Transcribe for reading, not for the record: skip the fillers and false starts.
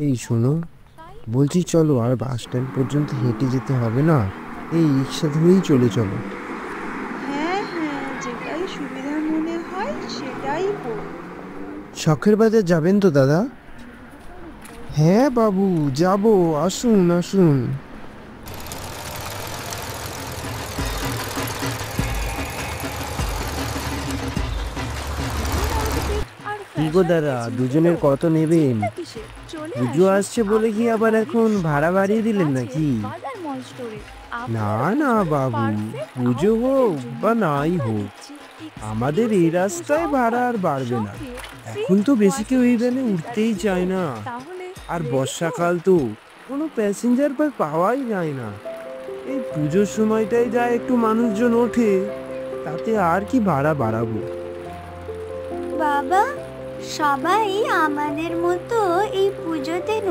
এই শোনো, বলছি চলো, আর বাস স্ট্যান্ড পর্যন্ত হেঁটে যেতে হবে না, এই রিক্সা ধরেই চলে চলো। হ্যাঁ হ্যাঁ, যেটাই সুবিধা মনে হয় সেটাই হোক। শখের বাজার যাবেন তো দাদা? হ্যাঁ বাবু, যাবো, আসুন আসুন। আর কি গো ফ্যাশন দাদা, নিয়ে চিন্তিত? দুজনের কত নেবেন? চিন্তা কিসের, চলে পুজো আসুন। আসছে বলে কি আপনার আবার বাড়ির এখন ভাড়া বাড়িয়ে সবচেয়ে দিলেন কাছের নাকি? বাজার মল স্টোরে না আপনার না পুজোর বাবু, পারফেক্ট পুজো আউটফিটের হোক জন্য বা নাই আমরা হোক, দিচ্ছি আমাদের এই এক্সক্লুসিভ পুজো রাস্তায় ভাড়া অফার। আর বাড়বে না। সঙ্গে ফ্রি এখন তো বেশি কেউ ওয়াশিং এই ভ্যানে মেশিন উঠতেই গ্যারান্টি তো। চায় না। তাহলে আর রেডি তো? বর্ষাকাল তো, কোনো প্যাসেঞ্জার পাওয়াই যায় না। এই পুজোর সময়টাই যা একটু মানুষজন ওঠে, তাতে আর কি ভাড়া বাড়াবো। বাবা, সবাই আমাদের মতো এই পুজো